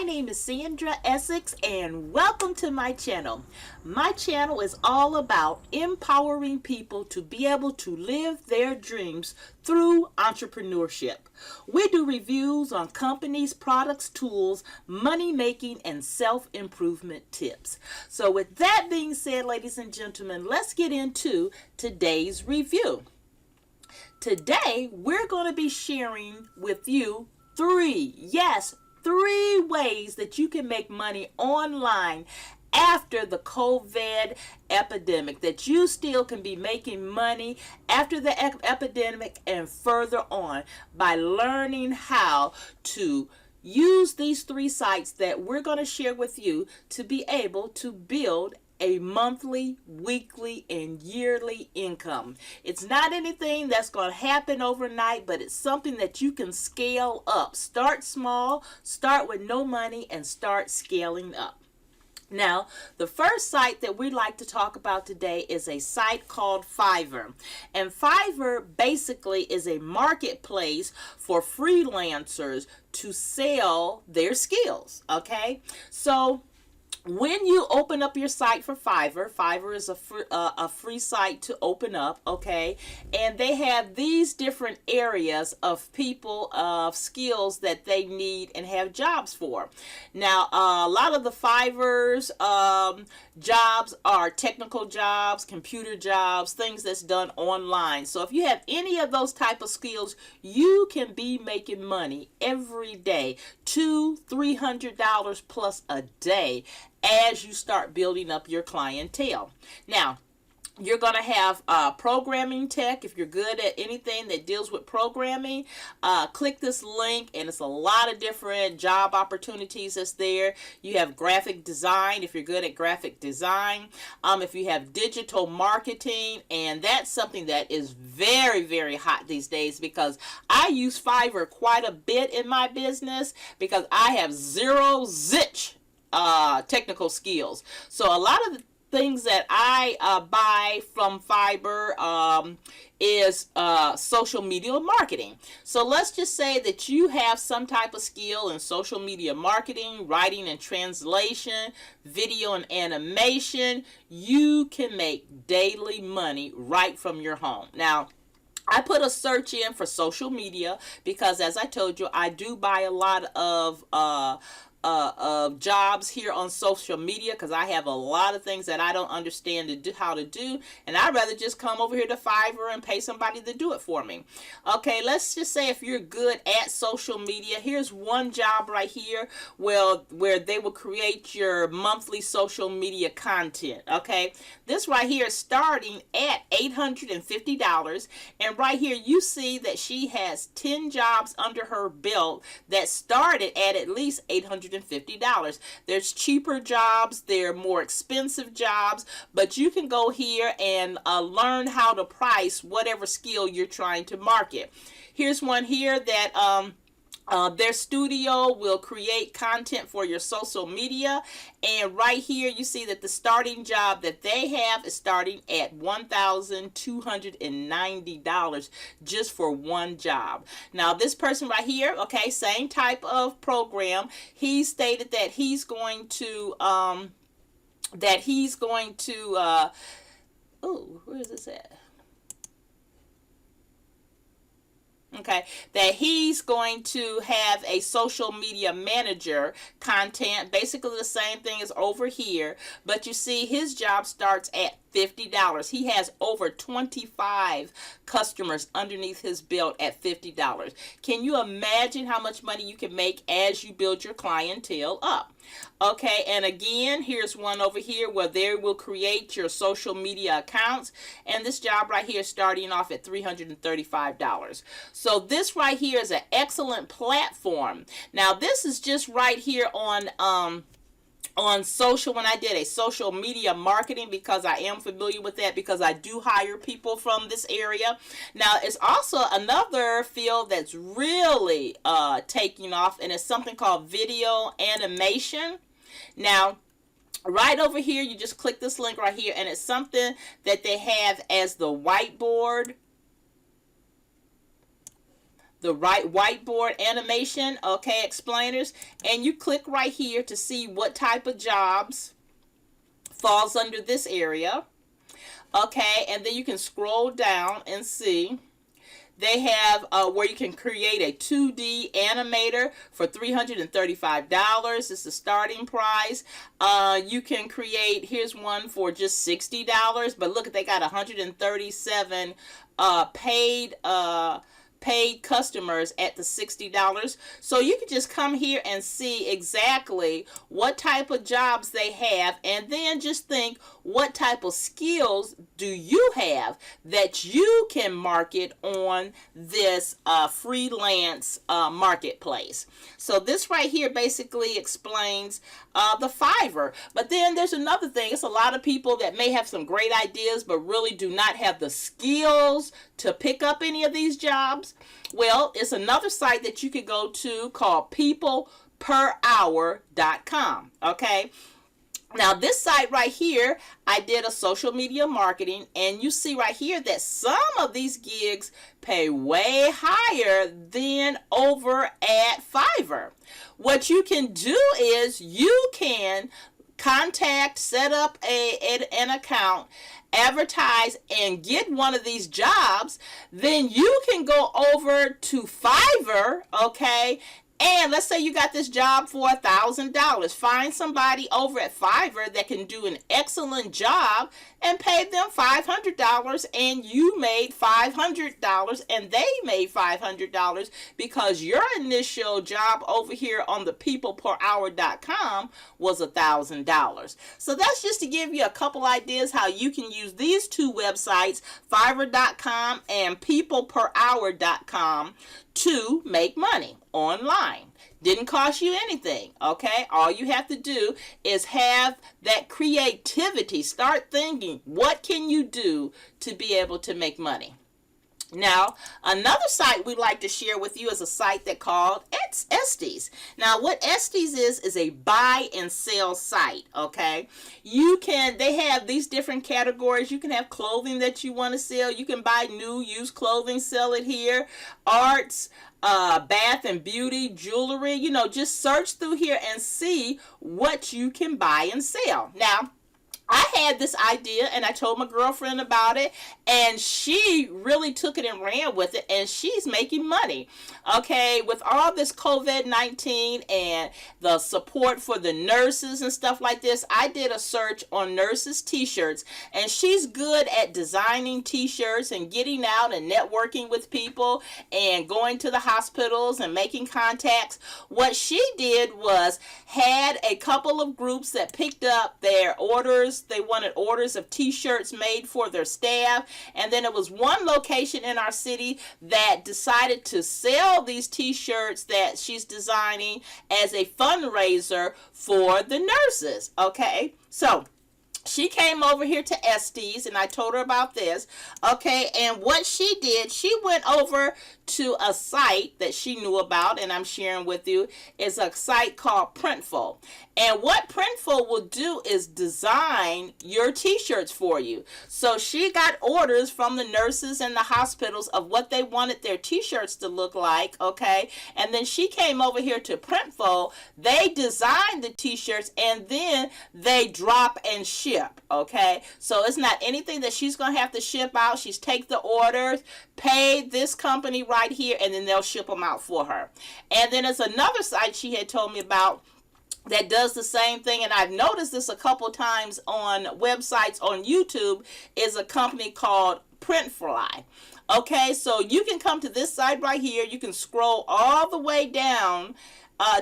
My name is Sandra Essex and welcome to my channel. My channel is all about empowering people to be able to live their dreams through entrepreneurship. We do reviews on companies, products, tools, money making, and self-improvement tips. So with that being said, ladies and gentlemen, let's get into today's review. Today, we're going to be sharing with you three ways that you can make money online after the COVID epidemic, that you still can be making money after the epidemic and further on by learning how to use these three sites that we're going to share with you to be able to build a monthly, weekly, and yearly income. It's not anything that's going to happen overnight, but it's something that you can scale up. Start small, start with no money, and start scaling up. Now, the first site that we'd like to talk about today is a site called Fiverr. And Fiverr basically is a marketplace for freelancers to sell their skills, okay? So when you open up your site for Fiverr, Fiverr is a free site to open up, okay? And they have these different areas of people, of skills that they need and have jobs for. Now, a lot of the Fiverr's jobs are technical jobs, computer jobs, things that's done online. So if you have any of those type of skills, you can be making money every day, $200-300 plus a day, as you start building up your clientele. Now, you're going to have programming tech. If you're good at anything that deals with programming, click this link, and it's a lot of different job opportunities that's there. You have graphic design, if you're good at graphic design. If you have digital marketing, and that's something that is very, very hot these days, because I use Fiverr quite a bit in my business because I have zilch technical skills. So a lot of the things that I buy from Fiverr is social media marketing. So let's just say that you have some type of skill in social media marketing, writing and translation, video and animation. You can make daily money right from your home. Now, I put a search in for social media because, as I told you, I do buy a lot of jobs here on social media because I have a lot of things that I don't understand how to do, and I'd rather just come over here to Fiverr and pay somebody to do it for me. Okay, let's just say if you're good at social media, here's one job right here where they will create your monthly social media content. Okay, this right here is starting at $850, and right here you see that she has 10 jobs under her belt that started at least $850. There's cheaper jobs, there are more expensive jobs, but you can go here and learn how to price whatever skill you're trying to market. Here's one here that their studio will create content for your social media, and right here you see that the starting job that they have is starting at $1,290 just for one job. Now this person right here, okay, same type of program, he stated that he's going to oh, where is this at? Okay, that he's going to have a social media manager content, basically the same thing as over here, but you see his job starts at $50. He has over 25 customers underneath his belt at $50. Can you imagine how much money you can make as you build your clientele up? Okay, and again, here's one over here where they will create your social media accounts, and this job right here is starting off at $335. So this right here is an excellent platform. Now this is just right here on social, when I did a social media marketing, because I am familiar with that because I do hire people from this area. Now it's also another field that's really taking off, and it's something called video animation. Now right over here, you just click this link right here, and it's something that they have as the whiteboard. the right whiteboard animation, okay, explainers, and you click right here to see what type of jobs falls under this area. Okay, and then you can scroll down and see they have where you can create a 2D animator for $335. It's the starting price. You can create, here's one for just $60, but look, they got 137 paid customers at the $60. So you can just come here and see exactly what type of jobs they have, and then just think, what type of skills do you have that you can market on this freelance marketplace. So this right here basically explains the Fiverr. But then there's another thing. It's a lot of people that may have some great ideas but really do not have the skills to pick up any of these jobs. Well, it's another site that you could go to called peopleperhour.com. Okay. Now this site right here, I did a social media marketing, and you see right here that some of these gigs pay way higher than over at Fiverr. What you can do is you can contact, set up an account, advertise, and get one of these jobs. Then you can go over to Fiverr, okay, and let's say you got this job for $1,000. Find somebody over at Fiverr that can do an excellent job and pay them $500, and you made $500, and they made $500 because your initial job over here on the peopleperhour.com was $1,000. So that's just to give you a couple ideas how you can use these two websites, Fiverr.com and peopleperhour.com, to make money online. Didn't cost you anything, okay? All you have to do is have that creativity. Start thinking, what can you do to be able to make money? Now, another site we like to share with you is a site that called Estes. Now, what Estes is a buy and sell site, okay? They have these different categories. You can have clothing that you want to sell. You can buy new, used clothing, sell it here. Arts, bath and beauty, jewelry, just search through here and see what you can buy and sell. Now, I had this idea and I told my girlfriend about it, and she really took it and ran with it, and she's making money. Okay, with all this COVID-19 and the support for the nurses and stuff like this, I did a search on nurses t-shirts, and she's good at designing t-shirts and getting out and networking with people and going to the hospitals and making contacts. What she did was had a couple of groups that picked up their orders. They wanted orders of t-shirts made for their staff, and then it was one location in our city that decided to sell these t-shirts that she's designing as a fundraiser for the nurses. Okay, so she came over here to Estes, and I told her about this. Okay, and what she did, she went over to a site that she knew about, and I'm sharing with you, is a site called Printful. And what Printful will do is design your t-shirts for you. So she got orders from the nurses and the hospitals of what they wanted their t-shirts to look like, okay? And then she came over here to Printful. They designed the t-shirts, and then they drop and ship, okay? So it's not anything that she's going to have to ship out. She's take the orders, pay this company right here, and then they'll ship them out for her. And then there's another site she had told me about that does the same thing, and I've noticed this a couple times on websites on YouTube, is a company called Printfly. Okay, so you can come to this site right here. You can scroll all the way down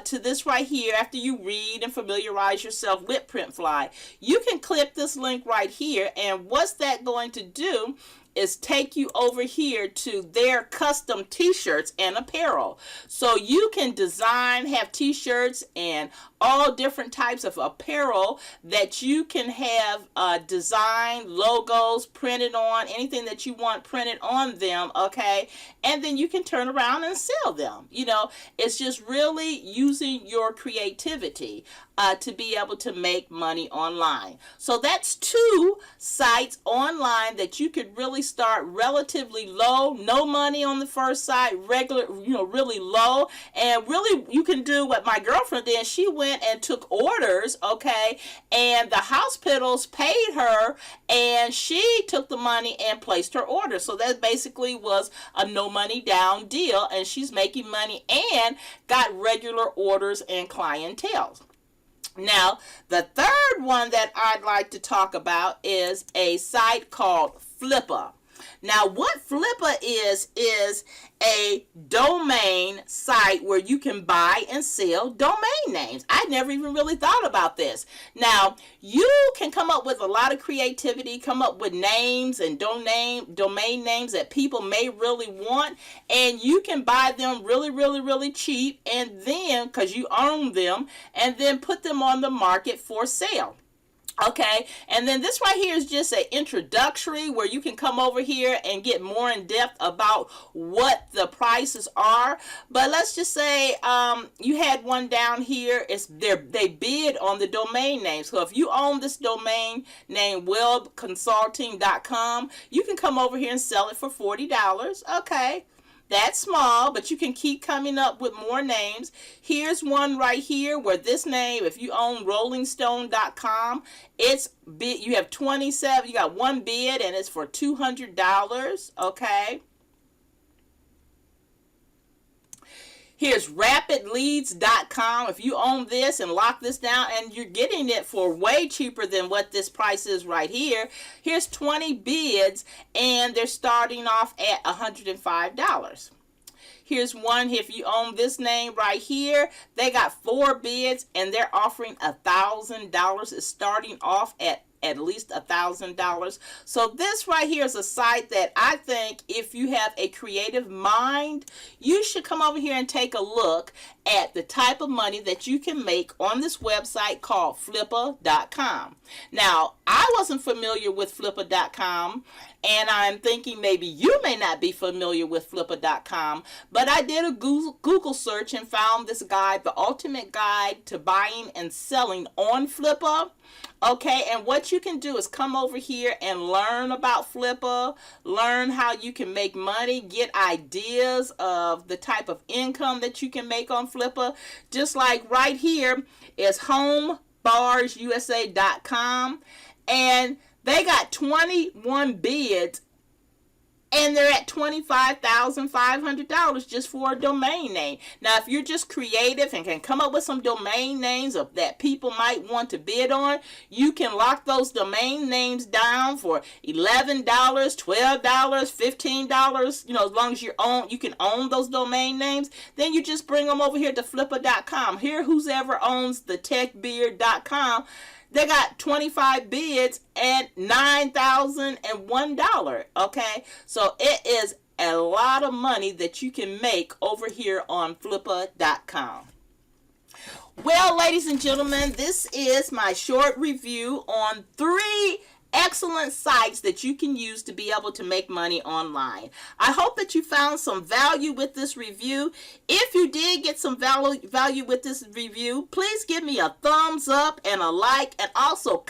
to this right here. After you read and familiarize yourself with Printfly, you can click this link right here, and what's that going to do is take you over here to their custom t-shirts and apparel. So you can design, have t-shirts and all different types of apparel that you can have design logos printed on, anything that you want printed on them, okay? And then you can turn around and sell them. It's just really using your creativity to be able to make money online. So that's two sites online that you could really usually start relatively low, no money on the first site, regular, really low. And really, you can do what my girlfriend did. She went and took orders, okay, and the hospitals paid her, and she took the money and placed her order. So that basically was a no money down deal, and she's making money and got regular orders and clientele. Now, the third one that I'd like to talk about is a site called Flippa. Now, what Flippa is a domain site where you can buy and sell domain names. I never even really thought about this. Now, you can come up with a lot of creativity, come up with names and domain names that people may really want, and you can buy them really, really, really cheap, and then, because you own them, and then put them on the market for sale. Okay, and then this right here is just an introductory where you can come over here and get more in depth about what the prices are. But let's just say you had one down here. They bid on the domain name. So if you own this domain name webconsulting.com, you can come over here and sell it for $40. Okay. That's small, but you can keep coming up with more names. Here's one right here where this name, if you own rollingstone.com, it's bid, you have 27, you got one bid and it's for $200, okay? Here's rapidleads.com. If you own this and lock this down, and you're getting it for way cheaper than what this price is right here. Here's 20 bids, and they're starting off at $105. Here's one, if you own this name right here, they got 4 bids, and they're offering $1,000. It's starting off at least $1,000. So this right here is a site that I think if you have a creative mind, you should come over here and take a look at the type of money that you can make on this website called Flippa.com. Now, I wasn't familiar with Flippa.com, and I'm thinking maybe you may not be familiar with Flippa.com, but I did a Google search and found this guide, The Ultimate Guide to Buying and Selling on Flippa. Okay, and what you can do is come over here and learn about Flippa, learn how you can make money, get ideas of the type of income that you can make on Flippa. Just like right here is homebarsusa.com, and they got 21 bids, and they're at $25,500 just for a domain name. Now, if you're just creative and can come up with some domain names that people might want to bid on, you can lock those domain names down for $11, $12, $15. As long as you can own those domain names. Then you just bring them over here to Flippa.com. Here, whoever owns the techbeard.com, they got 25 bids at $9,001, okay? So it is a lot of money that you can make over here on Flippa.com. Well, ladies and gentlemen, this is my short review on 3 excellent sites that you can use to be able to make money online. I hope that you found some value with this review. If you did get some value with this review, please give me a thumbs up and a like, and also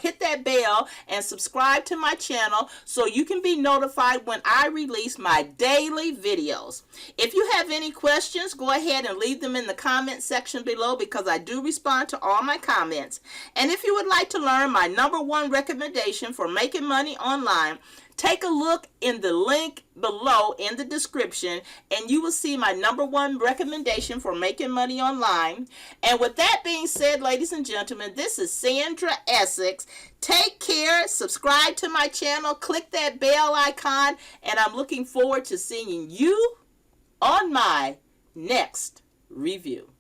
hit that bell and subscribe to my channel so you can be notified when I release my daily videos. If you have any questions, go ahead and leave them in the comment section below, because I do respond to all my comments. And if you would like to learn my #1 recommendation for making money online, take a look in the link below in the description, and you will see my #1 recommendation for making money online. And with that being said, ladies and gentlemen, this is Sandra Essex. Take care, subscribe to my channel, click that bell icon, and I'm looking forward to seeing you on my next review.